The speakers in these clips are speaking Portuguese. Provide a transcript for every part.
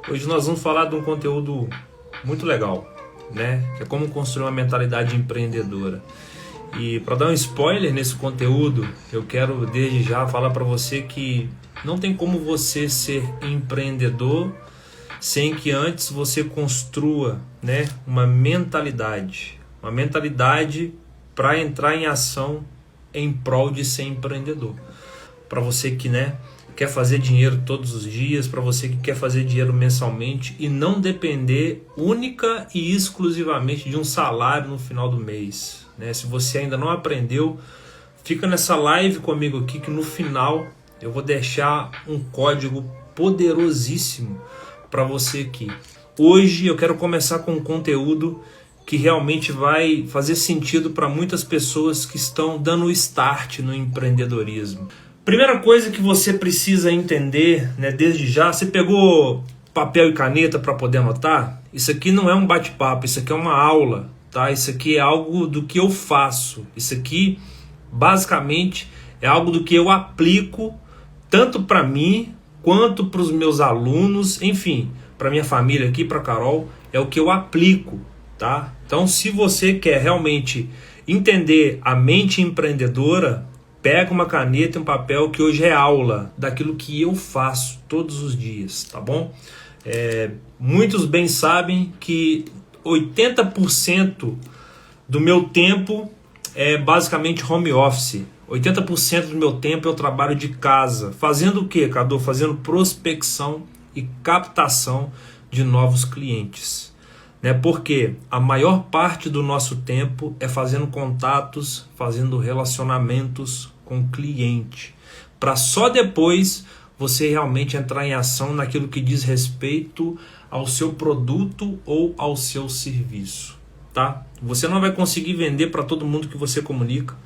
Hoje nós vamos falar de um conteúdo muito legal, né? Que é como construir uma mentalidade empreendedora. E para dar um spoiler nesse conteúdo, eu quero desde já falar para você que não tem como você ser empreendedor sem que antes você construa, né, uma mentalidade para entrar em ação em prol de ser empreendedor. Para você que, né, quer fazer dinheiro todos os dias, para você que quer fazer dinheiro mensalmente e não depender única e exclusivamente de um salário no final do mês, né? Se você ainda não aprendeu, fica nessa live comigo aqui que no final eu vou deixar um código poderosíssimo para você aqui. Hoje eu quero começar com um conteúdo que realmente vai fazer sentido para muitas pessoas que estão dando o start no empreendedorismo. Primeira coisa que você precisa entender, né, desde já, você pegou papel e caneta para poder anotar? Isso aqui não é um bate-papo, isso aqui é uma aula, tá? Isso aqui é algo do que eu faço. Isso aqui, basicamente, é algo do que eu aplico tanto para mim quanto para os meus alunos, enfim, para minha família aqui, para a Carol, é o que eu aplico, tá? Então, se você quer realmente entender a mente empreendedora, pega uma caneta e um papel que hoje é aula daquilo que eu faço todos os dias, tá bom? Muitos bem sabem que 80% do meu tempo é basicamente home office. 80% do meu tempo eu trabalho de casa. Fazendo o quê, Cadu? Fazendo prospecção e captação de novos clientes. Né? Porque a maior parte do nosso tempo é fazendo contatos, fazendo relacionamentos com o cliente, para só depois você realmente entrar em ação naquilo que diz respeito ao seu produto ou ao seu serviço, tá? Você não vai conseguir vender para todo mundo que você comunica,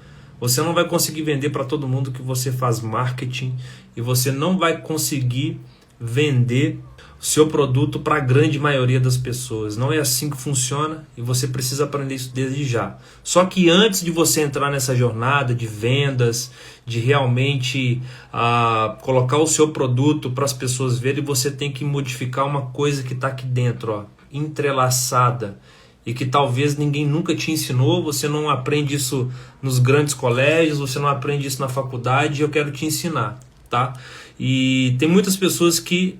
você não vai conseguir vender para todo mundo que você faz marketing e você não vai conseguir vender seu produto para a grande maioria das pessoas. Não é assim que funciona e você precisa aprender isso desde já. Só que antes de você entrar nessa jornada de vendas, de realmente colocar o seu produto para as pessoas verem, você tem que modificar uma coisa que está aqui dentro, ó, entrelaçada, e que talvez ninguém nunca te ensinou, você não aprende isso nos grandes colégios, você não aprende isso na faculdade, e eu quero te ensinar, tá? E tem muitas pessoas que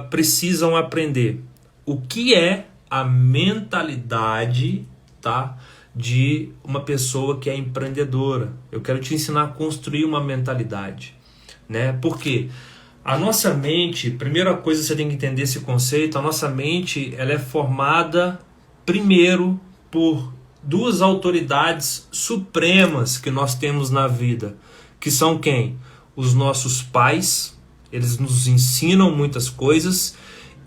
precisam aprender o que é a mentalidade, tá, de uma pessoa que é empreendedora. Eu quero te ensinar a construir uma mentalidade, né? Porque a nossa mente, primeira coisa que você tem que entender esse conceito, a nossa mente ela é formada primeiro por duas autoridades supremas que nós temos na vida, que são quem? Os nossos pais. Eles nos ensinam muitas coisas.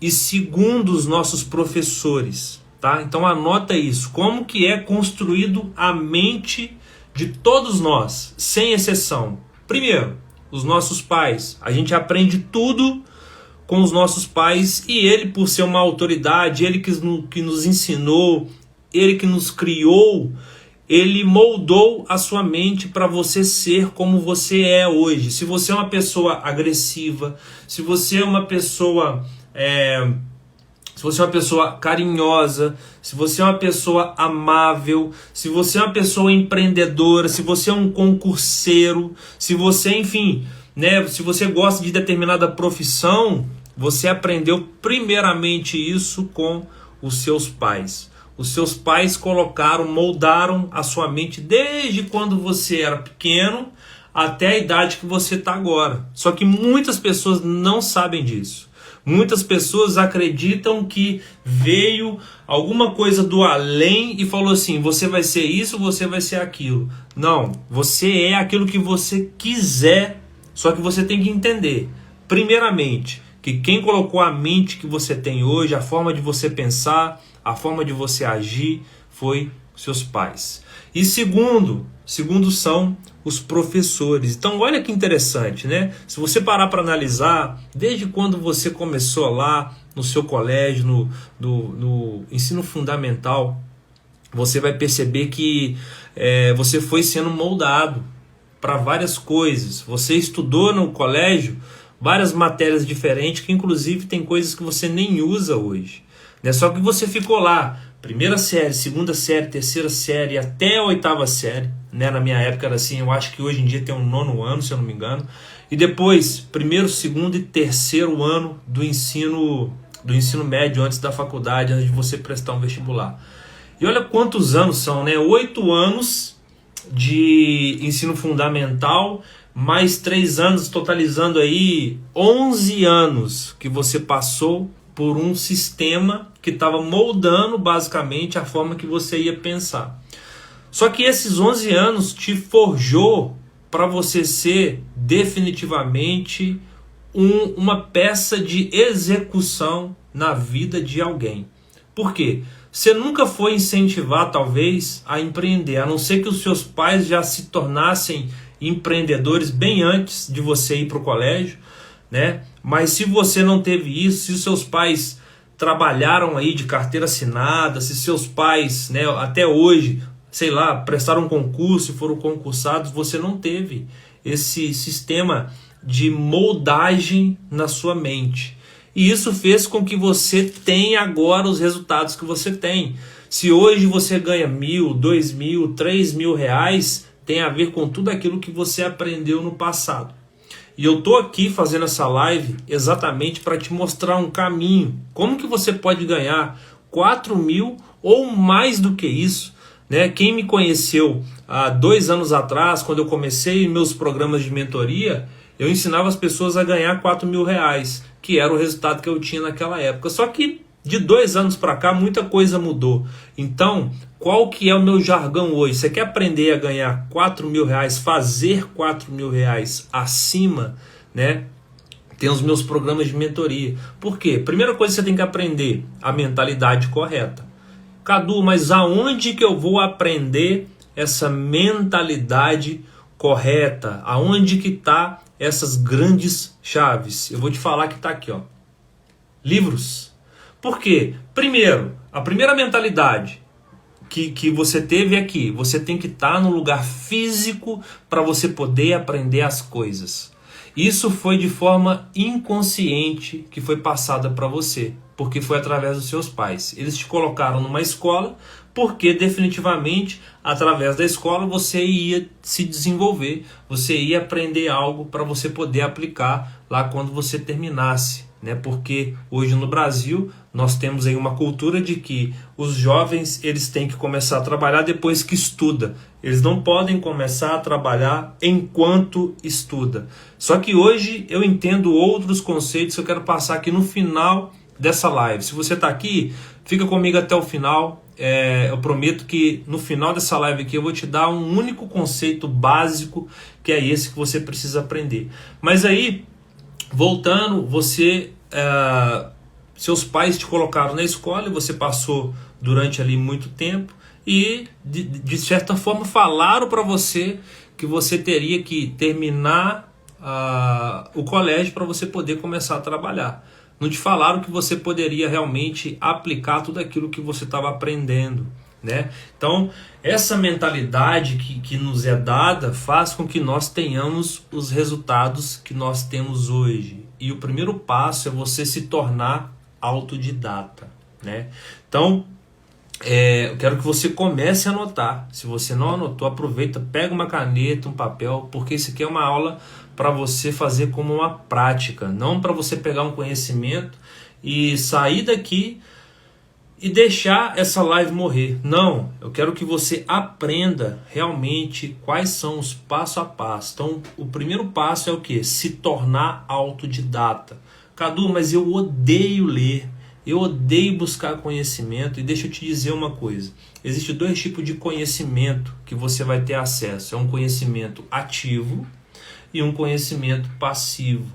E segundo, os nossos professores, tá? Então anota isso. Como que é construído a mente de todos nós, sem exceção? Primeiro, os nossos pais. A gente aprende tudo com os nossos pais e ele, por ser uma autoridade, ele que nos ensinou, ele que nos criou, ele moldou a sua mente para você ser como você é hoje. Se você é uma pessoa agressiva, se você é uma pessoa carinhosa, se você é uma pessoa amável, se você é uma pessoa empreendedora, se você é um concurseiro, se você, enfim, né, se você gosta de determinada profissão, você aprendeu primeiramente isso com os seus pais. Os seus pais moldaram a sua mente desde quando você era pequeno até a idade que você está agora. Só que muitas pessoas não sabem disso. Muitas pessoas acreditam que veio alguma coisa do além e falou assim, você vai ser isso, você vai ser aquilo. Não, você é aquilo que você quiser, só que você tem que entender, primeiramente, que quem colocou a mente que você tem hoje, a forma de você pensar, a forma de você agir, foi seus pais. E segundo são os professores. Então olha que interessante, né? Se você parar para analisar, desde quando você começou lá no seu colégio, no ensino fundamental, você vai perceber que você foi sendo moldado para várias coisas. Você estudou no colégio várias matérias diferentes, que inclusive tem coisas que você nem usa hoje, né? Só que você ficou lá, primeira série, segunda série, terceira série, até a oitava série, né? Na minha época era assim, eu acho que hoje em dia tem um 9º ano, se eu não me engano, e depois, primeiro, segundo e terceiro ano do ensino médio, antes da faculdade, antes de você prestar um vestibular. E olha quantos anos são, né? 8 anos de ensino fundamental, mais 3 anos, totalizando aí 11 anos que você passou por um sistema que estava moldando basicamente a forma que você ia pensar. Só que esses 11 anos te forjou para você ser definitivamente uma peça de execução na vida de alguém. Por quê? Você nunca foi incentivar, talvez, a empreender, a não ser que os seus pais já se tornassem empreendedores bem antes de você ir para o colégio, né? Mas se você não teve isso, se os seus pais trabalharam aí de carteira assinada, se seus pais, né, até hoje, sei lá, prestaram concurso e foram concursados, você não teve esse sistema de moldagem na sua mente. E isso fez com que você tenha agora os resultados que você tem. Se hoje você ganha 1.000, 2.000, 3.000 reais, tem a ver com tudo aquilo que você aprendeu no passado. E eu estou aqui fazendo essa live exatamente para te mostrar um caminho. Como que você pode ganhar 4.000 ou mais do que isso, né? Quem me conheceu há 2 anos atrás, quando eu comecei meus programas de mentoria, eu ensinava as pessoas a ganhar 4.000 reais, que era o resultado que eu tinha naquela época. Só que de 2 anos para cá, muita coisa mudou. Então, qual que é o meu jargão hoje? Você quer aprender a ganhar 4.000 reais, fazer 4.000 reais acima, né? Tem os meus programas de mentoria. Por quê? Primeira coisa que você tem que aprender, a mentalidade correta. Cadu, mas aonde que eu vou aprender essa mentalidade correta? Aonde que está essas grandes chaves? Eu vou te falar que está aqui, ó. Livros. Por quê? Primeiro, a primeira mentalidade que você teve aqui, você tem que estar no lugar físico para você poder aprender as coisas. Isso foi de forma inconsciente que foi passada para você, porque foi através dos seus pais. Eles te colocaram numa escola, porque definitivamente através da escola você ia se desenvolver, você ia aprender algo para você poder aplicar lá quando você terminasse, né? Porque hoje no Brasil nós temos aí uma cultura de que os jovens eles têm que começar a trabalhar depois que estuda. Eles não podem começar a trabalhar enquanto estuda. Só que hoje eu entendo outros conceitos que eu quero passar aqui no final dessa live. Se você está aqui, fica comigo até o final. Eu prometo que no final dessa live aqui eu vou te dar um único conceito básico, que é esse que você precisa aprender. Mas aí, voltando, seus pais te colocaram na escola e você passou durante ali muito tempo e de certa forma falaram para você que você teria que terminar o colégio para você poder começar a trabalhar. Não te falaram que você poderia realmente aplicar tudo aquilo que você estava aprendendo, né? Então, essa mentalidade que nos é dada faz com que nós tenhamos os resultados que nós temos hoje. E o primeiro passo é você se tornar autodidata, né? Então, eu quero que você comece a anotar. Se você não anotou, aproveita, pega uma caneta, um papel, porque isso aqui é uma aula para você fazer como uma prática, não para você pegar um conhecimento e sair daqui e deixar essa live morrer. Não, eu quero que você aprenda realmente quais são os passo a passo. Então, o primeiro passo é o quê? Se tornar autodidata. Cadu, mas eu odeio ler, eu odeio buscar conhecimento. E deixa eu te dizer uma coisa, existem 2 tipos de conhecimento que você vai ter acesso. É um conhecimento ativo e um conhecimento passivo.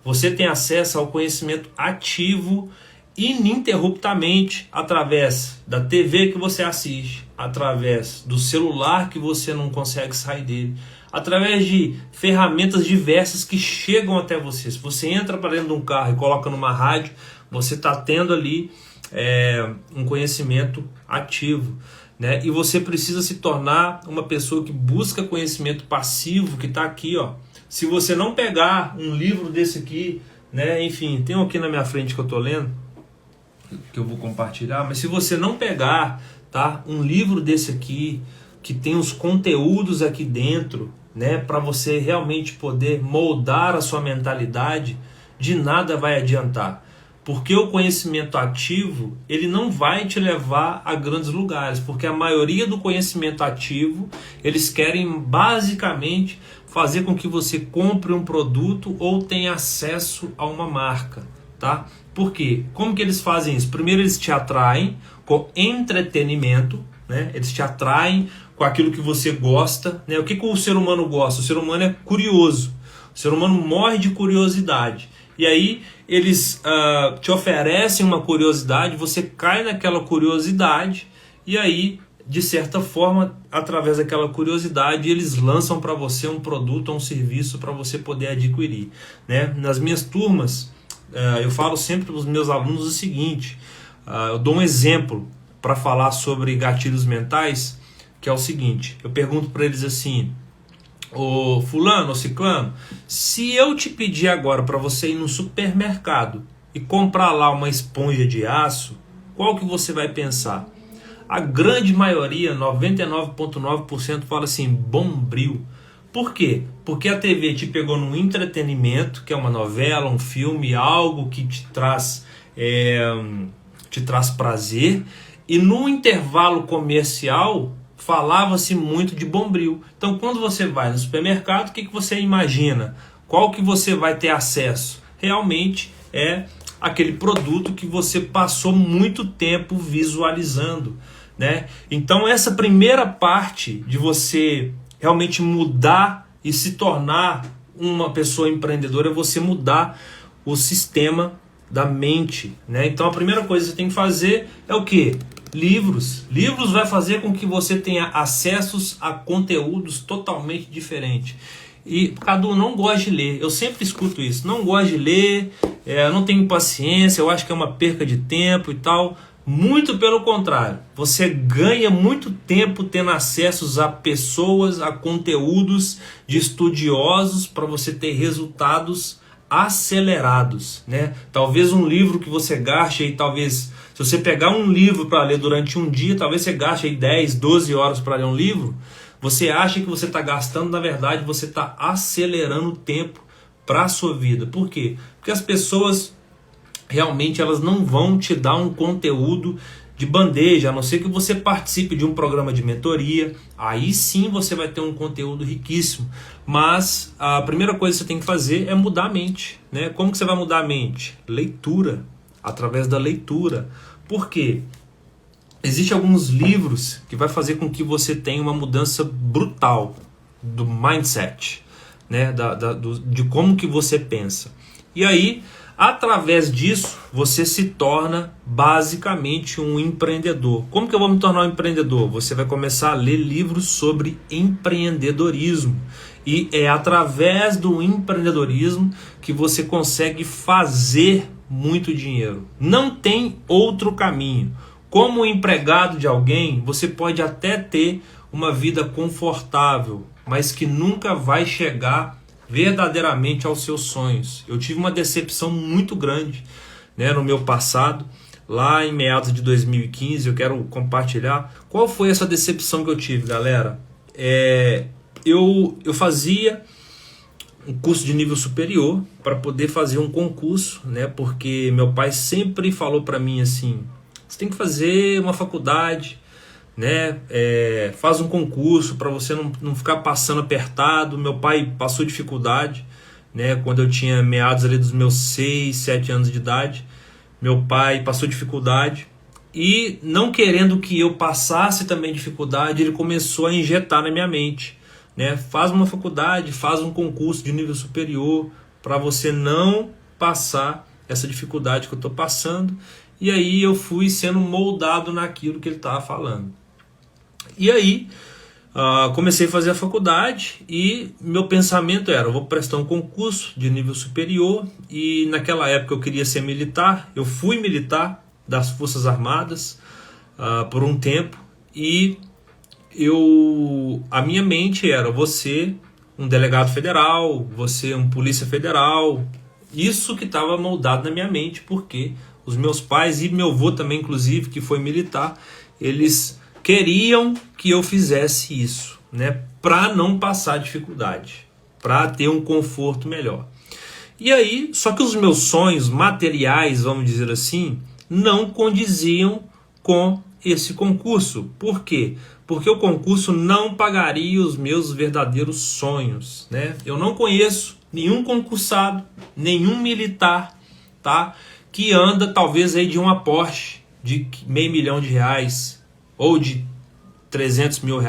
Você tem acesso ao conhecimento ativo ininterruptamente através da TV que você assiste, através do celular que você não consegue sair dele, através de ferramentas diversas que chegam até você. Se você entra para dentro de um carro e coloca numa rádio, você está tendo ali um conhecimento ativo, né? E você precisa se tornar uma pessoa que busca conhecimento passivo, que está aqui, ó. Se você não pegar um livro desse aqui né? Enfim, tem um aqui na minha frente que eu tô lendo, que eu vou compartilhar, mas se você não pegar, tá, um livro desse aqui, que tem os conteúdos aqui dentro, né, para você realmente poder moldar a sua mentalidade, de nada vai adiantar. Porque o conhecimento ativo, ele não vai te levar a grandes lugares, porque a maioria do conhecimento ativo, eles querem basicamente fazer com que você compre um produto ou tenha acesso a uma marca, tá? Por quê? Como que eles fazem isso? Primeiro eles te atraem com entretenimento, né? Eles te atraem com aquilo que você gosta, né? O que o ser humano gosta? O ser humano é curioso. O ser humano morre de curiosidade. E aí eles te oferecem uma curiosidade, você cai naquela curiosidade e aí, de certa forma, através daquela curiosidade, eles lançam para você um produto ou um serviço para você poder adquirir, né? Nas minhas turmas, eu falo sempre para os meus alunos o seguinte, eu dou um exemplo para falar sobre gatilhos mentais, que é o seguinte, eu pergunto para eles assim: ô fulano, ô ciclano, se eu te pedir agora para você ir no supermercado e comprar lá uma esponja de aço, qual que você vai pensar? A grande maioria, 99,9%, fala assim, Bombril. Por quê? Porque a TV te pegou num entretenimento, que é uma novela, um filme, algo que te traz prazer, e no intervalo comercial falava-se muito de Bombril. Então, quando você vai no supermercado, o que você imagina? Qual que você vai ter acesso? Realmente é aquele produto que você passou muito tempo visualizando, né? Então, essa primeira parte de você realmente mudar e se tornar uma pessoa empreendedora é você mudar o sistema da mente, né? Então, a primeira coisa que você tem que fazer é o quê? Livros. Livros vai fazer com que você tenha acessos a conteúdos totalmente diferentes. E Cadu, não gosto de ler. Eu sempre escuto isso. Não gosto de ler, não tenho paciência, eu acho que é uma perca de tempo e tal. Muito pelo contrário. Você ganha muito tempo tendo acessos a pessoas, a conteúdos de estudiosos para você ter resultados acelerados, né? Talvez um livro que você gaste aí, talvez, se você pegar um livro para ler durante um dia, talvez você gaste aí 10, 12 horas para ler um livro, você acha que você está gastando, na verdade, você está acelerando o tempo para a sua vida. Por quê? Porque as pessoas, realmente, elas não vão te dar um conteúdo de bandeja, a não ser que você participe de um programa de mentoria, aí sim você vai ter um conteúdo riquíssimo. Mas a primeira coisa que você tem que fazer é mudar a mente, né? Como que você vai mudar a mente? Leitura, através da leitura. Por quê? Existem alguns livros que vai fazer com que você tenha uma mudança brutal do mindset, né? De como que você pensa. E aí, através disso, você se torna basicamente um empreendedor. Como que eu vou me tornar um empreendedor? Você vai começar a ler livros sobre empreendedorismo. E é através do empreendedorismo que você consegue fazer muito dinheiro. Não tem outro caminho. Como empregado de alguém, você pode até ter uma vida confortável, mas que nunca vai chegar verdadeiramente aos seus sonhos. Eu tive uma decepção muito grande, né, no meu passado, lá em meados de 2015, eu quero compartilhar. Qual foi essa decepção que eu tive, galera? Eu fazia um curso de nível superior para poder fazer um concurso, né, porque meu pai sempre falou para mim assim, você tem que fazer uma faculdade, né? Faz um concurso para você não ficar passando apertado. Meu pai passou dificuldade, né? Quando eu tinha meados ali dos meus 6, 7 anos de idade, meu pai passou dificuldade e, não querendo que eu passasse também dificuldade, ele começou a injetar na minha mente, né? Faz uma faculdade, faz um concurso de nível superior para você não passar essa dificuldade que eu estou passando. E aí eu fui sendo moldado naquilo que ele estava falando. E aí comecei a fazer a faculdade e meu pensamento era, eu vou prestar um concurso de nível superior, e naquela época eu queria ser militar. Eu fui militar das Forças Armadas por um tempo, e a minha mente era, você um delegado federal, você um polícia federal, Isso que estava moldado na minha mente, porque os meus pais e meu avô também, inclusive, que foi militar, eles queriam que eu fizesse isso, né, para não passar dificuldade, para ter um conforto melhor. E aí, só que os meus sonhos materiais, vamos dizer assim, não condiziam com esse concurso. Por quê? Porque o concurso não pagaria os meus verdadeiros sonhos, né? Eu não conheço nenhum concursado, nenhum militar, tá, que anda talvez aí de uma Porsche de R$500 mil ou de R$300 mil.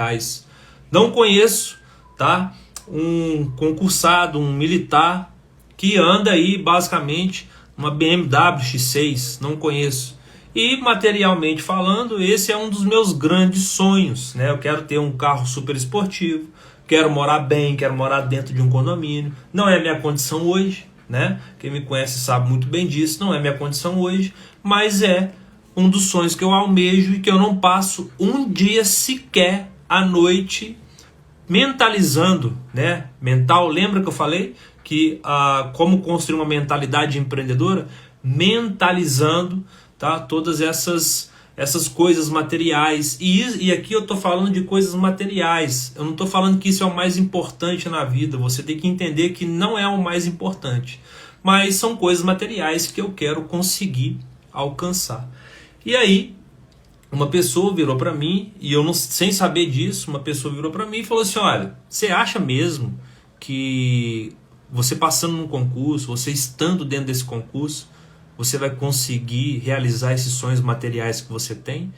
Não conheço, tá, um concursado, um militar que anda aí basicamente uma BMW X6, não conheço. E materialmente falando, esse é um dos meus grandes sonhos, né? Eu quero ter um carro super esportivo, quero morar bem, quero morar dentro de um condomínio. Não é minha condição hoje, né? Quem me conhece sabe muito bem disso, não é minha condição hoje, mas é um dos sonhos que eu almejo e que eu não passo um dia sequer à noite mentalizando, né? Mental, lembra que eu falei que como construir uma mentalidade empreendedora? Mentalizando, tá, todas essas coisas materiais. E aqui eu estou falando de coisas materiais. Eu não estou falando que isso é o mais importante na vida. Você tem que entender que não é o mais importante. Mas são coisas materiais que eu quero conseguir alcançar. E aí, uma pessoa virou para mim, e eu não, sem saber disso, uma pessoa virou para mim e falou assim: olha, você acha mesmo que você passando num concurso, você estando dentro desse concurso, você vai conseguir realizar esses sonhos materiais que você tem? Eu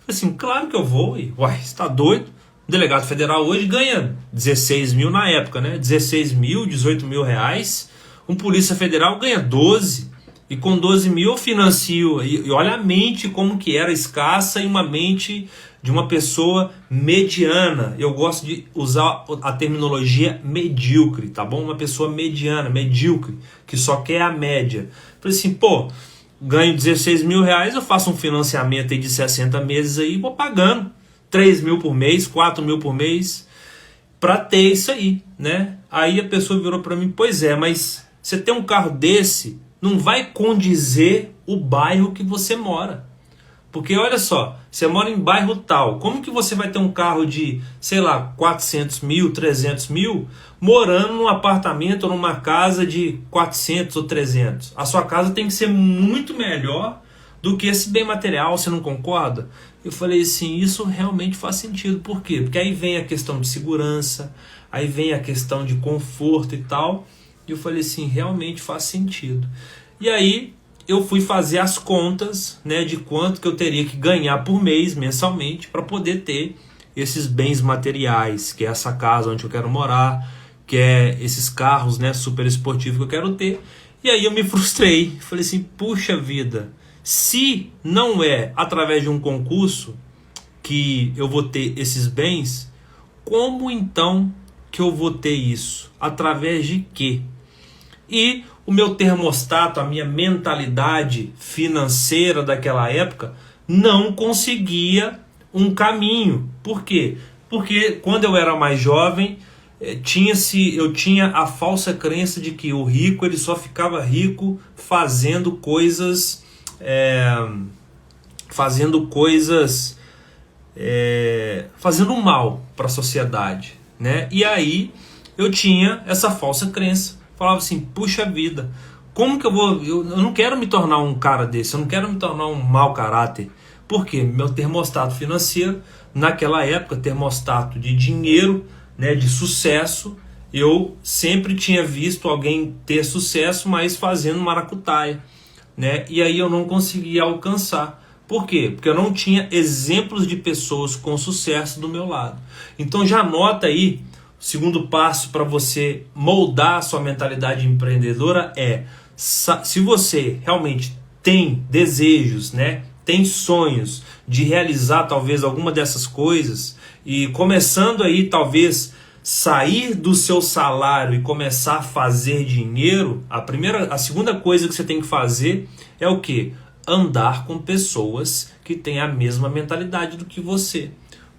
falei assim, claro que eu vou. E, uai, você está doido? O delegado federal hoje ganha 16 mil na época, né? 16 mil, 18 mil reais. Um polícia federal ganha 12. E com 12 mil eu financio. E olha a mente como que era escassa, e uma mente de uma pessoa mediana. Eu gosto de usar a terminologia medíocre, tá bom? Uma pessoa mediana, medíocre, que só quer a média. Falei assim, pô, ganho 16 mil reais, eu faço um financiamento aí de 60 meses aí, vou pagando 3 mil por mês, 4 mil por mês, para ter isso aí, né? Aí a pessoa virou para mim, pois é, mas você tem um carro desse, não vai condizer o bairro que você mora. Porque olha só, você mora em bairro tal, como que você vai ter um carro de, sei lá, 400 mil, 300 mil, morando num apartamento ou numa casa de 400 ou 300? A sua casa tem que ser muito melhor do que esse bem material, você não concorda? Eu falei assim, isso realmente faz sentido. Por quê? Porque aí vem a questão de segurança, aí vem a questão de conforto e tal. E eu falei assim, realmente faz sentido. E aí eu fui fazer as contas, né, de quanto que eu teria que ganhar por mês, mensalmente, para poder ter esses bens materiais, que é essa casa onde eu quero morar, que é esses carros, né, super esportivos que eu quero ter. E aí eu me frustrei, falei assim, puxa vida, se não é através de um concurso que eu vou ter esses bens, como então que eu vou ter isso? Através de quê? E o meu termostato, a minha mentalidade financeira daquela época, não conseguia um caminho. Por quê? Porque quando eu era mais jovem, eu tinha a falsa crença de que o rico ele só ficava rico fazendo coisas fazendo mal para a sociedade, né? E aí eu tinha essa falsa crença. Falava assim, puxa vida, como que eu vou... Eu não quero me tornar um cara desse, eu não quero me tornar um mau caráter. Por quê? Meu termostato financeiro, naquela época, termostato de dinheiro, né, de sucesso, eu sempre tinha visto alguém ter sucesso, mas fazendo maracutaia, né? E aí eu não conseguia alcançar. Por quê? Porque eu não tinha exemplos de pessoas com sucesso do meu lado. Então já anota aí, o segundo passo para você moldar a sua mentalidade empreendedora é, se você realmente tem desejos, né, tem sonhos de realizar talvez alguma dessas coisas, e começando aí talvez sair do seu salário e começar a fazer dinheiro, a segunda coisa que você tem que fazer é o quê? Andar com pessoas que têm a mesma mentalidade do que você.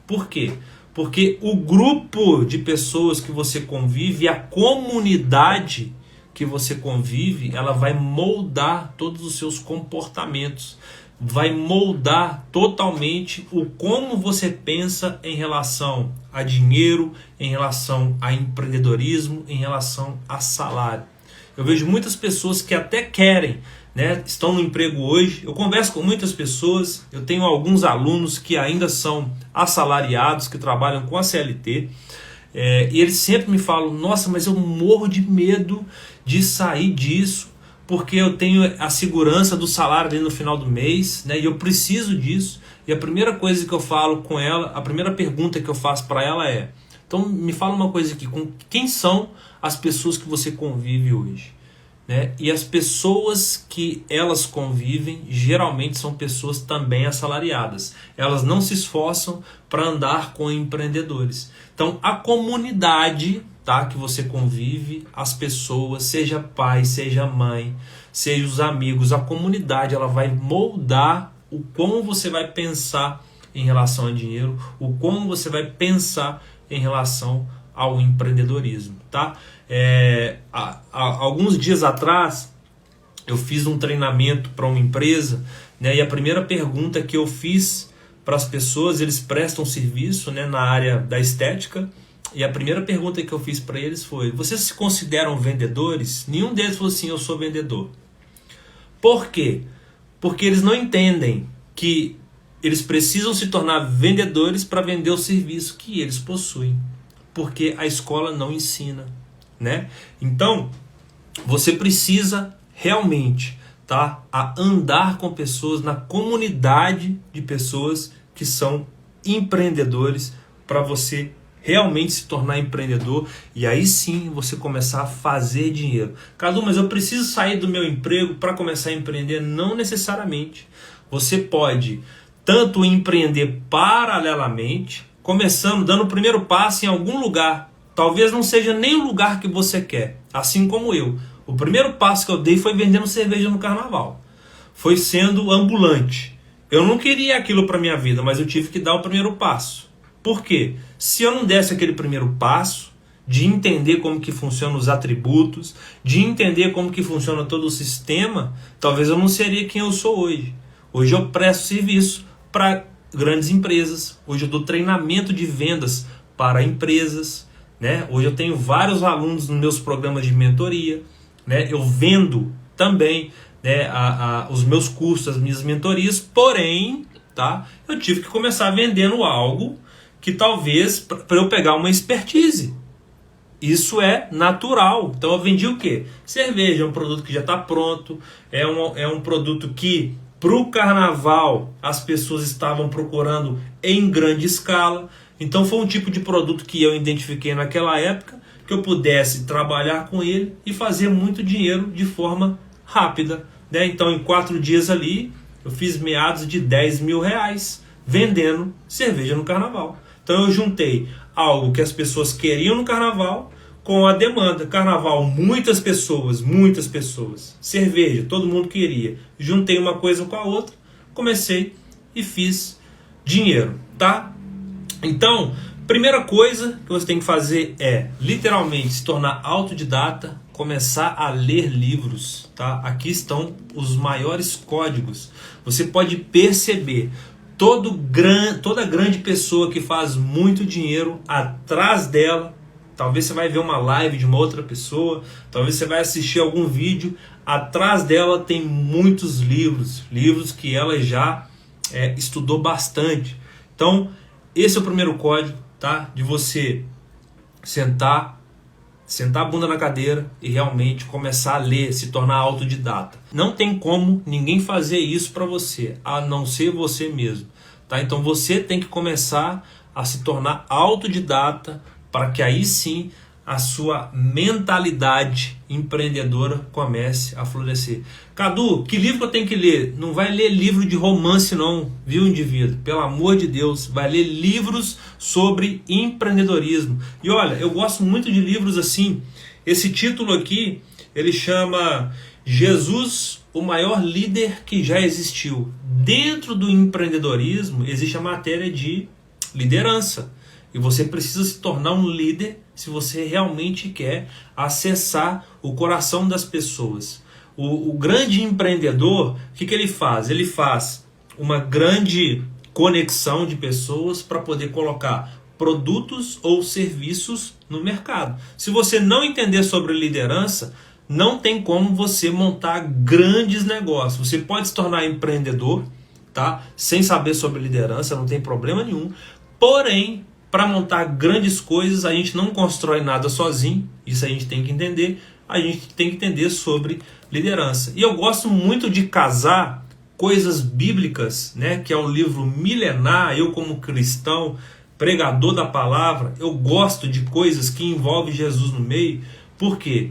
Por quê? Porque o grupo de pessoas que você convive, a comunidade que você convive, ela vai moldar todos os seus comportamentos, vai moldar totalmente o como você pensa em relação a dinheiro, em relação a empreendedorismo, em relação a salário. Eu vejo muitas pessoas que até querem, né, estão no emprego hoje. Eu converso com muitas pessoas, eu tenho alguns alunos que ainda são assalariados, que trabalham com a CLT, e eles sempre me falam: nossa, mas eu morro de medo de sair disso, porque eu tenho a segurança do salário ali no final do mês, né, e eu preciso disso. E a primeira coisa que eu falo com ela, a primeira pergunta que eu faço para ela é: então me fala uma coisa aqui, com quem são as pessoas que você convive hoje? Né? E as pessoas que elas convivem geralmente são pessoas também assalariadas. Elas não se esforçam para andar com empreendedores. Então a comunidade, tá, que você convive, as pessoas, seja pai, seja mãe, seja os amigos, a comunidade, ela vai moldar o como você vai pensar em relação a dinheiro, o como você vai pensar em relação ao empreendedorismo, tá? Há alguns dias atrás eu fiz um treinamento para uma empresa, né, e a primeira pergunta que eu fiz para as pessoas, eles prestam serviço, né, na área da estética, e a primeira pergunta que eu fiz para eles foi: vocês se consideram vendedores? Nenhum deles falou assim: eu sou vendedor. Por quê? Porque eles não entendem que eles precisam se tornar vendedores para vender o serviço que eles possuem, porque a escola não ensina, né? Então, você precisa realmente, tá, a andar com pessoas, na comunidade de pessoas que são empreendedores, para você realmente se tornar empreendedor e aí sim você começar a fazer dinheiro. Cadu, mas eu preciso sair do meu emprego para começar a empreender? Não necessariamente. Você pode tanto empreender paralelamente, começando, dando o primeiro passo em algum lugar. Talvez não seja nem o lugar que você quer, assim como eu. O primeiro passo que eu dei foi vendendo cerveja no carnaval. Foi sendo ambulante. Eu não queria aquilo para minha vida, mas eu tive que dar o primeiro passo. Por quê? Se eu não desse aquele primeiro passo, de entender como que funcionam os atributos, de entender como que funciona todo o sistema, talvez eu não seria quem eu sou hoje. Hoje eu presto serviço para grandes empresas. Hoje eu dou treinamento de vendas para empresas, né? Hoje eu tenho vários alunos nos meus programas de mentoria, né? Eu vendo também, né, os meus cursos, as minhas mentorias, porém, tá, eu tive que começar vendendo algo que talvez para eu pegar uma expertise. Isso é natural. Então eu vendi o quê? Cerveja, é um produto que já está pronto, é um produto que para o carnaval as pessoas estavam procurando em grande escala. Então foi um tipo de produto que eu identifiquei naquela época, que eu pudesse trabalhar com ele e fazer muito dinheiro de forma rápida, né? Então em 4 dias ali eu fiz meados de 10 mil reais vendendo cerveja no carnaval. Então eu juntei algo que as pessoas queriam no carnaval com a demanda. Carnaval, muitas pessoas. Cerveja, todo mundo queria. Juntei uma coisa com a outra, comecei e fiz dinheiro, tá? Então, primeira coisa que você tem que fazer é, literalmente, se tornar autodidata, começar a ler livros, tá? Aqui estão os maiores códigos. Você pode perceber toda grande pessoa que faz muito dinheiro, atrás dela, talvez você vai ver uma live de uma outra pessoa, talvez você vai assistir algum vídeo, atrás dela tem muitos livros que ela já estudou bastante. Então, esse é o primeiro código, tá? De você sentar a bunda na cadeira e realmente começar a ler, se tornar autodidata. Não tem como ninguém fazer isso para você, a não ser você mesmo, tá? Então você tem que começar a se tornar autodidata para que aí sim a sua mentalidade empreendedora comece a florescer. Cadu, que livro eu tenho que ler? Não vai ler livro de romance não, viu, indivíduo? Pelo amor de Deus, vai ler livros sobre empreendedorismo. E olha, eu gosto muito de livros assim. Esse título aqui, ele chama Jesus, o maior líder que já existiu. Dentro do empreendedorismo existe a matéria de liderança. E você precisa se tornar um líder se você realmente quer acessar o coração das pessoas. O grande empreendedor, o que ele faz? Ele faz uma grande conexão de pessoas para poder colocar produtos ou serviços no mercado. Se você não entender sobre liderança, não tem como você montar grandes negócios. Você pode se tornar empreendedor, tá? Sem saber sobre liderança, não tem problema nenhum. Porém, para montar grandes coisas, a gente não constrói nada sozinho. Isso a gente tem que entender. A gente tem que entender sobre liderança. E eu gosto muito de casar coisas bíblicas, né? Que é o livro milenar. Eu, como cristão, pregador da palavra, eu gosto de coisas que envolvem Jesus no meio. Por quê?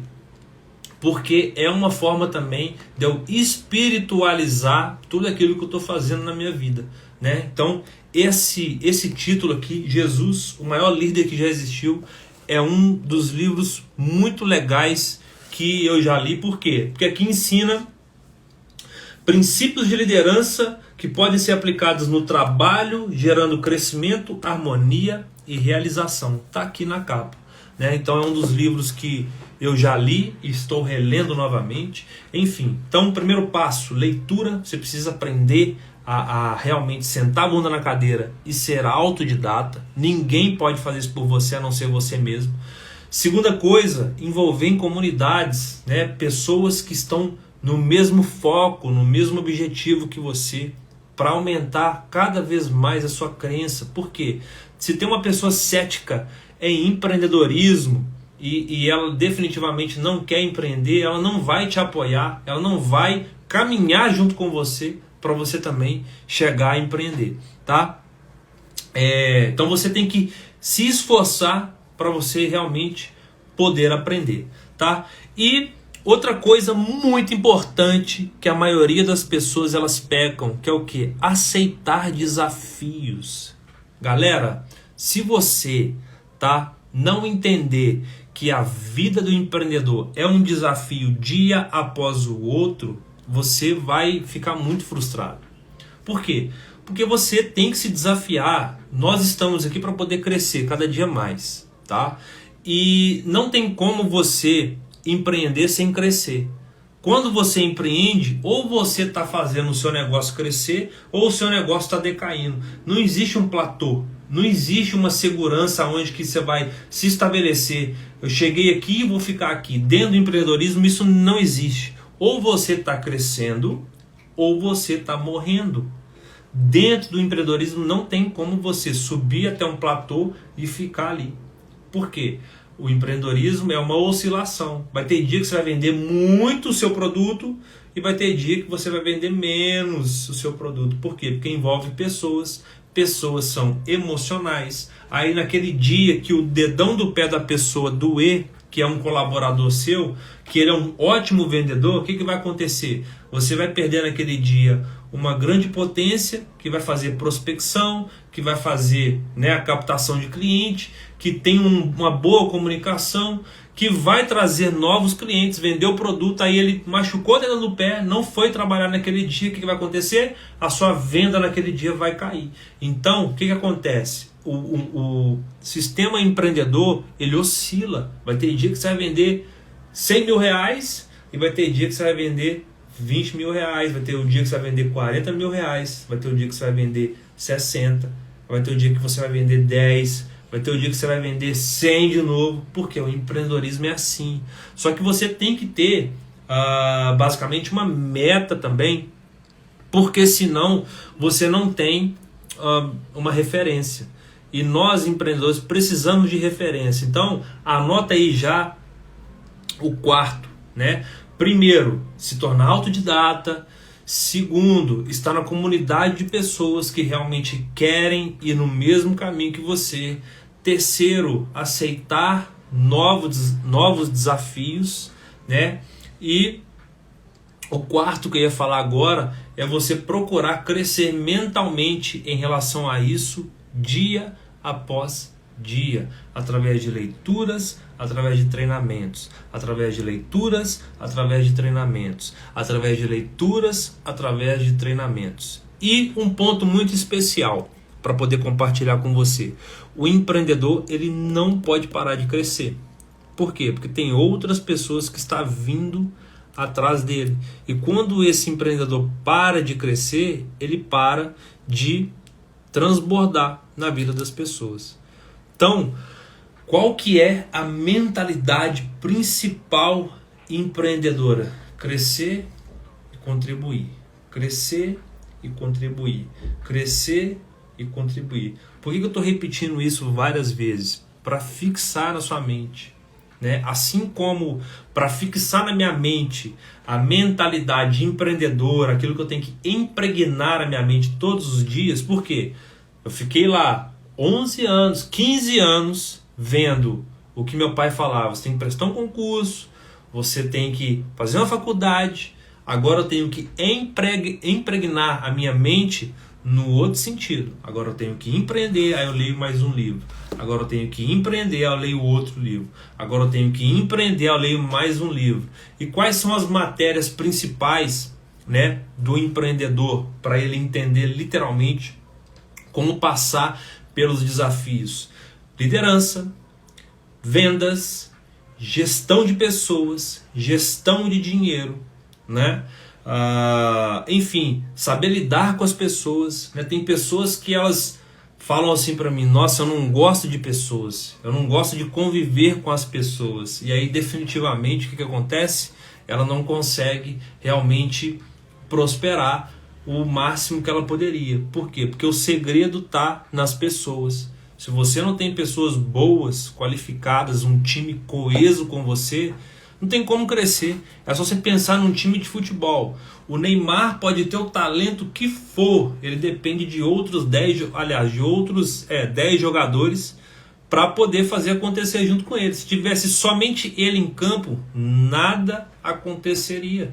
Porque é uma forma também de eu espiritualizar tudo aquilo que eu estou fazendo na minha vida, né? Então, esse título aqui, Jesus, o maior líder que já existiu, é um dos livros muito legais que eu já li. Por quê? Porque aqui ensina princípios de liderança que podem ser aplicados no trabalho, gerando crescimento, harmonia e realização. Está aqui na capa, né? Então é um dos livros que eu já li e estou relendo novamente. Enfim, então o primeiro passo, leitura. Você precisa aprender a realmente sentar a bunda na cadeira e ser autodidata. Ninguém pode fazer isso por você a não ser você mesmo. Segunda coisa, envolver em comunidades, né? Pessoas que estão no mesmo foco, no mesmo objetivo que você, para aumentar cada vez mais a sua crença. Por quê? Se tem uma pessoa cética em empreendedorismo e ela definitivamente não quer empreender, ela não vai te apoiar, ela não vai caminhar junto com você para você também chegar a empreender, tá? Então você tem que se esforçar para você realmente poder aprender, tá? E outra coisa muito importante que a maioria das pessoas elas pecam, que é o quê? Aceitar desafios. Galera, se você, tá, não entender que a vida do empreendedor é um desafio dia após o outro, você vai ficar muito frustrado. Por quê? Porque você tem que se desafiar. Nós estamos aqui para poder crescer cada dia mais, tá? E não tem como você empreender sem crescer. Quando você empreende, ou você está fazendo o seu negócio crescer, ou o seu negócio está decaindo. Não existe um platô, não existe uma segurança onde que você vai se estabelecer. Eu cheguei aqui e vou ficar aqui. Dentro do empreendedorismo isso não existe. Ou você está crescendo, ou você está morrendo. Dentro do empreendedorismo não tem como você subir até um platô e ficar ali. Por quê? O empreendedorismo é uma oscilação. Vai ter dia que você vai vender muito o seu produto e vai ter dia que você vai vender menos o seu produto. Por quê? Porque envolve pessoas. Pessoas são emocionais. Aí naquele dia que o dedão do pé da pessoa doer, que é um colaborador seu, que ele é um ótimo vendedor, o que vai acontecer? Você vai perder naquele dia uma grande potência que vai fazer prospecção, que vai fazer, né, a captação de cliente, que tem uma boa comunicação, que vai trazer novos clientes, vendeu o produto, aí ele machucou o dedo do pé, não foi trabalhar naquele dia, o que vai acontecer? A sua venda naquele dia vai cair. Então, o que acontece? O sistema empreendedor, ele oscila. Vai ter dia que você vai vender 100 mil reais e vai ter dia que você vai vender 20 mil reais, vai ter o dia que você vai vender 40 mil reais, vai ter o dia que você vai vender 60, vai ter o dia que você vai vender 10, vai ter o dia que você vai vender 100 de novo, porque o empreendedorismo é assim. Só que você tem que ter basicamente uma meta também, porque senão você não tem uma referência. E nós empreendedores precisamos de referência. Então anota aí já o quarto, né? Primeiro, se tornar autodidata. Segundo, estar na comunidade de pessoas que realmente querem ir no mesmo caminho que você. Terceiro, aceitar novos desafios, né? E o quarto que eu ia falar agora é você procurar crescer mentalmente em relação a isso dia após dia, através de leituras, através de treinamentos, através de leituras, através de treinamentos, através de leituras, através de treinamentos. E um ponto muito especial para poder compartilhar com você. O empreendedor, ele não pode parar de crescer. Por quê? Porque tem outras pessoas que estão vindo atrás dele. E quando esse empreendedor para de crescer, ele para de transbordar na vida das pessoas. Então, qual que é a mentalidade principal empreendedora? Crescer e contribuir. Crescer e contribuir. Crescer e contribuir. Por que eu estou repetindo isso várias vezes? Para fixar na sua mente. Né? Assim como para fixar na minha mente a mentalidade empreendedora, aquilo que eu tenho que impregnar a minha mente todos os dias. Por quê? Eu fiquei lá 11 anos, 15 anos vendo o que meu pai falava. Você tem que prestar um concurso, você tem que fazer uma faculdade. Agora eu tenho que impregnar a minha mente no outro sentido. Agora eu tenho que empreender, aí eu leio mais um livro. Agora eu tenho que empreender, eu leio outro livro. Agora eu tenho que empreender, eu leio mais um livro. E quais são as matérias principais, né, do empreendedor para ele entender literalmente como passar pelos desafios? Liderança, vendas, gestão de pessoas, gestão de dinheiro, né? Enfim, saber lidar com as pessoas, né? Tem pessoas que elas falam assim para mim: nossa, eu não gosto de pessoas, eu não gosto de conviver com as pessoas. E aí definitivamente o que acontece? Ela não consegue realmente prosperar o máximo que ela poderia. Por quê? Porque o segredo está nas pessoas. Se você não tem pessoas boas, qualificadas, um time coeso com você, não tem como crescer. É só você pensar num time de futebol. O Neymar pode ter o talento que for, ele depende de outros 10 jogadores para poder fazer acontecer junto com ele. Se tivesse somente ele em campo, nada aconteceria.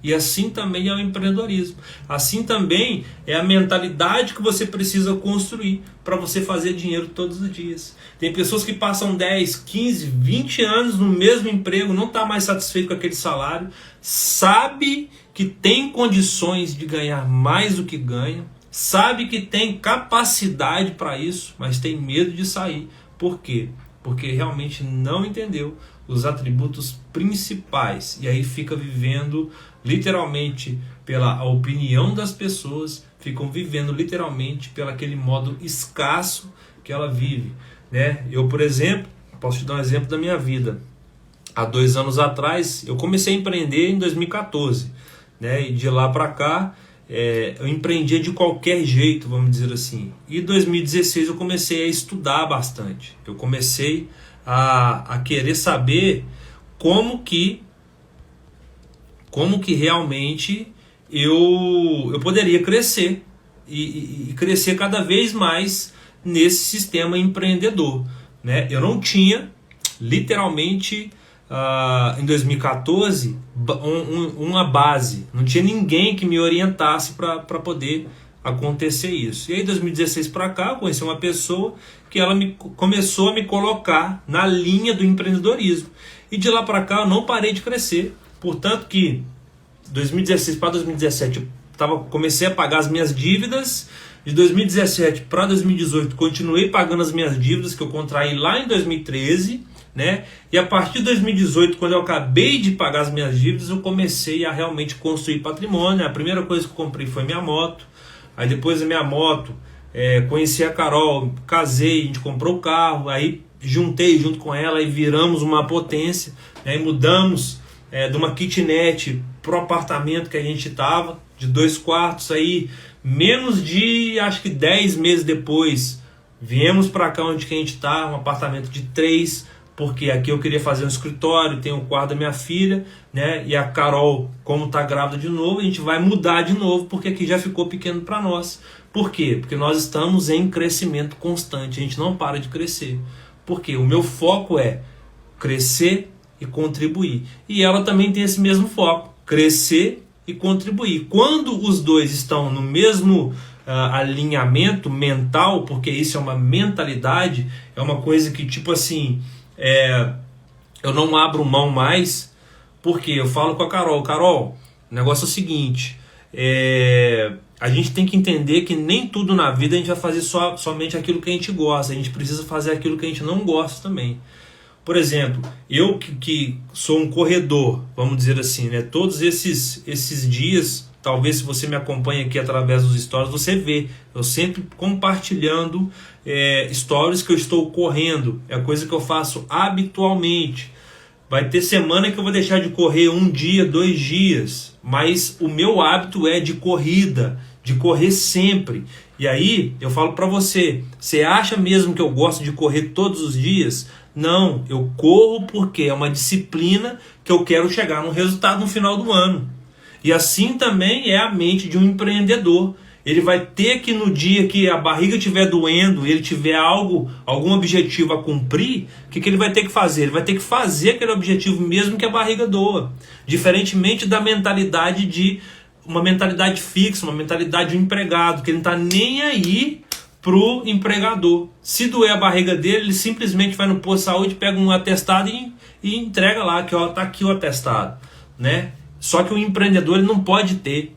E assim também é o empreendedorismo. Assim também é a mentalidade que você precisa construir para você fazer dinheiro todos os dias. Tem pessoas que passam 10, 15, 20 anos no mesmo emprego, não está mais satisfeito com aquele salário, sabe que tem condições de ganhar mais do que ganha, sabe que tem capacidade para isso, mas tem medo de sair. Por quê? Porque realmente não entendeu os atributos principais. E aí fica vivendo literalmente pela opinião das pessoas, ficam vivendo literalmente pelo aquele modo escasso que ela vive, né? Eu, por exemplo, posso te dar um exemplo da minha vida. Há 2 anos atrás, eu comecei a empreender em 2014, né? E de lá para cá, eu empreendia de qualquer jeito, vamos dizer assim. E em 2016 eu comecei a estudar bastante. Eu comecei a querer saber como que realmente eu poderia crescer e crescer cada vez mais nesse sistema empreendedor, né? Eu não tinha, literalmente, em 2014, uma base, não tinha ninguém que me orientasse para poder acontecer isso. E aí, 2016 para cá, eu conheci uma pessoa que ela começou a me colocar na linha do empreendedorismo. E de lá para cá, eu não parei de crescer. Portanto que 2016 para 2017 eu comecei a pagar as minhas dívidas. De 2017 para 2018 continuei pagando as minhas dívidas que eu contraí lá em 2013, né? E a partir de 2018, quando eu acabei de pagar as minhas dívidas, eu comecei a realmente construir patrimônio. A primeira coisa que eu comprei foi minha moto. Aí depois da minha moto, conheci a Carol, casei, a gente comprou o carro, aí juntei junto com ela e viramos uma potência, né? E mudamos de uma kitnet pro apartamento que a gente estava, de 2 quartos. Aí menos de, acho que 10 meses depois, viemos para cá onde que a gente está, um apartamento de 3, porque aqui eu queria fazer um escritório, tem o quarto da minha filha, né? E a Carol, como está grávida de novo, a gente vai mudar de novo, porque aqui já ficou pequeno para nós. Por quê? Porque nós estamos em crescimento constante, a gente não para de crescer. Porque o meu foco é crescer e contribuir. E ela também tem esse mesmo foco, crescer e contribuir. Quando os dois estão no mesmo alinhamento mental, porque isso é uma mentalidade, é uma coisa que tipo assim, eu não abro mão mais, porque eu falo com a Carol: Carol, o negócio é o seguinte, a gente tem que entender que nem tudo na vida a gente vai fazer somente aquilo que a gente gosta. A gente precisa fazer aquilo que a gente não gosta também. Por exemplo, eu que sou um corredor, vamos dizer assim, né? Todos esses dias, talvez se você me acompanha aqui através dos stories, você vê eu sempre compartilhando stories que eu estou correndo. É a coisa que eu faço habitualmente. Vai ter semana que eu vou deixar de correr 1 dia, 2 dias, mas o meu hábito é de corrida, de correr sempre. E aí eu falo para você, você acha mesmo que eu gosto de correr todos os dias? Não, eu corro porque é uma disciplina que eu quero chegar num resultado no final do ano. E assim também é a mente de um empreendedor. Ele vai ter que, no dia que a barriga estiver doendo, ele tiver algum objetivo a cumprir, o que ele vai ter que fazer? Ele vai ter que fazer aquele objetivo mesmo que a barriga doa. Diferentemente da mentalidade uma mentalidade fixa, uma mentalidade de um empregado, que ele não está nem aí pro empregador. Se doer a barriga dele, ele simplesmente vai no posto de saúde, pega um atestado e entrega lá, que ó, tá aqui o atestado, né? Só que o empreendedor ele não pode ter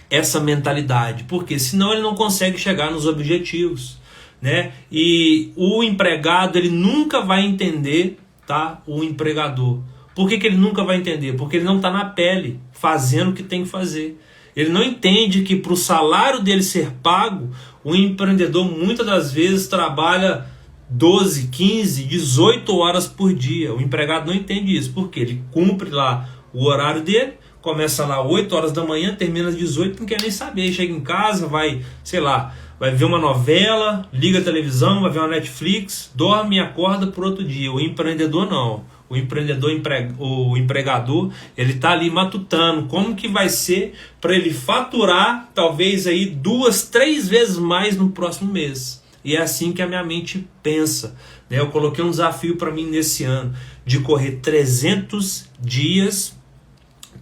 essa mentalidade, porque senão ele não consegue chegar nos objetivos, né? E o empregado ele nunca vai entender, tá? O empregador. Por que ele nunca vai entender? Porque ele não está na pele, fazendo o que tem que fazer. Ele não entende que para o salário dele ser pago, o empreendedor muitas das vezes trabalha 12, 15, 18 horas por dia. O empregado não entende isso, porque ele cumpre lá o horário dele, começa lá 8 horas da manhã, termina às 18, não quer nem saber. Chega em casa, vai, sei lá, vai ver uma novela, liga a televisão, vai ver uma Netflix, dorme e acorda por outro dia. O empreendedor não. O empreendedor, o empregador, ele está ali matutando como que vai ser para ele faturar talvez aí 2, 3 vezes mais no próximo mês. E é assim que a minha mente pensa, né? Eu coloquei um desafio para mim nesse ano de correr 300 dias,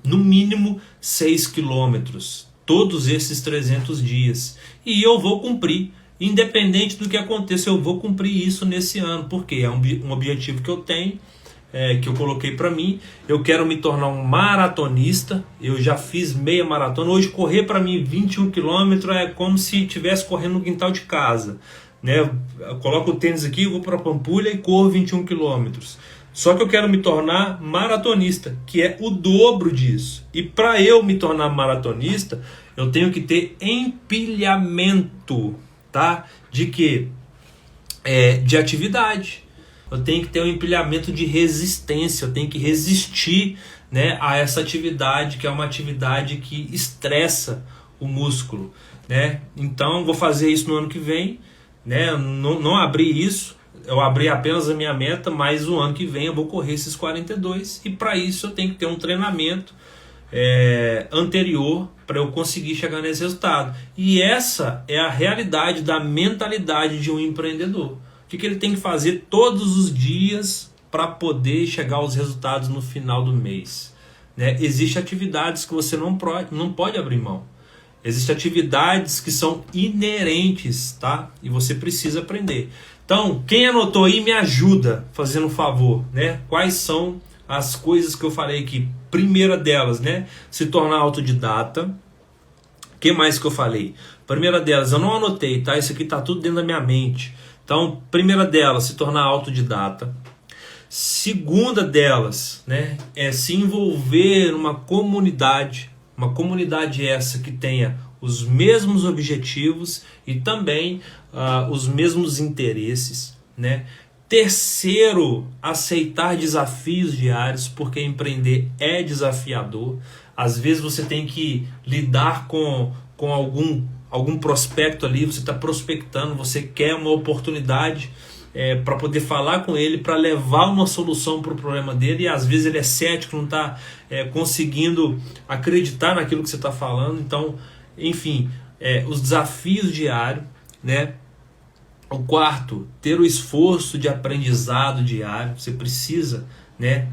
no mínimo 6 quilômetros, todos esses 300 dias. E eu vou cumprir, independente do que aconteça, eu vou cumprir isso nesse ano, porque é um objetivo que eu tenho, que eu coloquei para mim. Eu quero me tornar um maratonista. Eu já fiz meia maratona. Hoje correr para mim 21 km é como se estivesse correndo no quintal de casa, né? Eu coloco o tênis aqui, eu vou para Pampulha e corro 21 km. Só que eu quero me tornar maratonista, que é o dobro disso. E para eu me tornar maratonista, eu tenho que ter empilhamento, tá? De quê? De atividade. Eu tenho que ter um empilhamento de resistência, eu tenho que resistir, né, a essa atividade, que é uma atividade que estressa o músculo, né? Então, vou fazer isso no ano que vem, né? Não abri isso, eu abri apenas a minha meta, mas o ano que vem eu vou correr esses 42, e para isso eu tenho que ter um treinamento anterior para eu conseguir chegar nesse resultado. E essa é a realidade da mentalidade de um empreendedor. O que ele tem que fazer todos os dias para poder chegar aos resultados no final do mês, né? Existem atividades que você não pode abrir mão. Existem atividades que são inerentes, tá? E você precisa aprender. Então, quem anotou aí, me ajuda, fazendo um favor, né? Quais são as coisas que eu falei aqui? Primeira delas, né? Se tornar autodidata. O que mais que eu falei? Primeira delas, eu não anotei, tá? Isso aqui tá tudo dentro da minha mente. Então, primeira delas, se tornar autodidata. Segunda delas, né, é se envolver numa comunidade essa que tenha os mesmos objetivos e também os mesmos interesses, né? Terceiro, aceitar desafios diários, porque empreender é desafiador. Às vezes você tem que lidar com algum prospecto ali, você está prospectando, você quer uma oportunidade para poder falar com ele, para levar uma solução para o problema dele, e às vezes ele é cético, não está conseguindo acreditar naquilo que você está falando. Então, enfim, os desafios diários, né? O quarto, ter o esforço de aprendizado diário. Você precisa, né,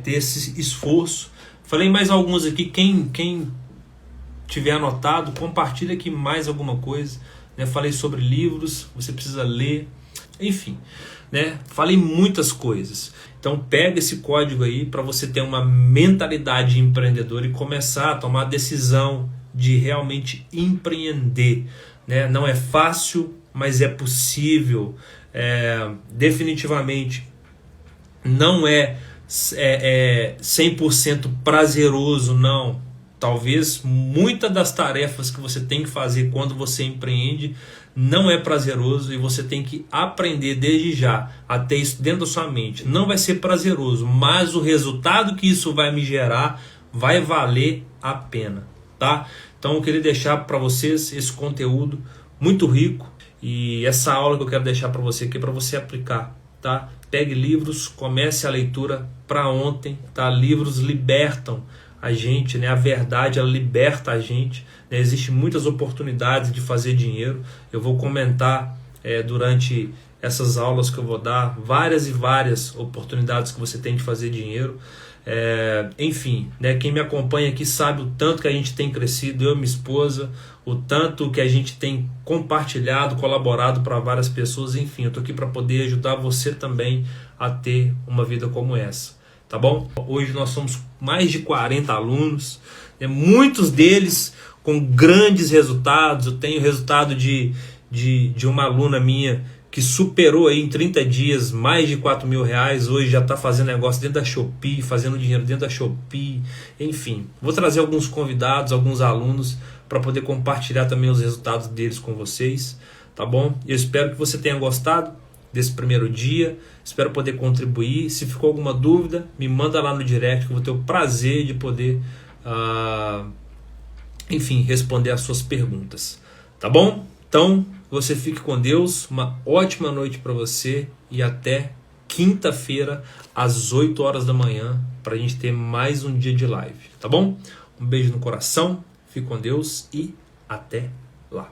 ter esse esforço. Falei mais alguns aqui, quem tiver anotado, compartilha aqui mais alguma coisa, né? Falei sobre livros, você precisa ler, enfim, né? Falei muitas coisas. Então pega esse código aí para você ter uma mentalidade empreendedora e começar a tomar decisão de realmente empreender, né? Não é fácil, mas é possível. Definitivamente não é 100% prazeroso, não. Talvez muitas das tarefas que você tem que fazer quando você empreende não é prazeroso, e você tem que aprender desde já a ter isso dentro da sua mente. Não vai ser prazeroso, mas o resultado que isso vai me gerar vai valer a pena, tá? Então eu queria deixar para vocês esse conteúdo muito rico, e essa aula que eu quero deixar para você aqui, para você aplicar, tá? Pegue livros, comece a leitura para ontem, tá? Livros libertam a gente, né? A verdade, ela liberta a gente, né? Existem muitas oportunidades de fazer dinheiro. Eu vou comentar durante essas aulas que eu vou dar várias e várias oportunidades que você tem de fazer dinheiro. Enfim, né? Quem me acompanha aqui sabe o tanto que a gente tem crescido, eu e minha esposa, o tanto que a gente tem compartilhado, colaborado para várias pessoas. Enfim, eu estou aqui para poder ajudar você também a ter uma vida como essa. Tá bom? Hoje nós somos mais de 40 alunos, né? Muitos deles com grandes resultados. Eu tenho resultado de uma aluna minha que superou aí em 30 dias mais de R$4.000. Hoje já está fazendo negócio dentro da Shopee, fazendo dinheiro dentro da Shopee. Enfim, vou trazer alguns convidados, alguns alunos para poder compartilhar também os resultados deles com vocês. Tá bom? Eu espero que você tenha gostado desse primeiro dia, espero poder contribuir. Se ficou alguma dúvida, me manda lá no direct, que eu vou ter o prazer de poder enfim, responder as suas perguntas, tá bom? Então, você fique com Deus, uma ótima noite para você, e até quinta-feira às 8 horas da manhã, para a gente ter mais um dia de live, tá bom? Um beijo no coração, fique com Deus e até lá.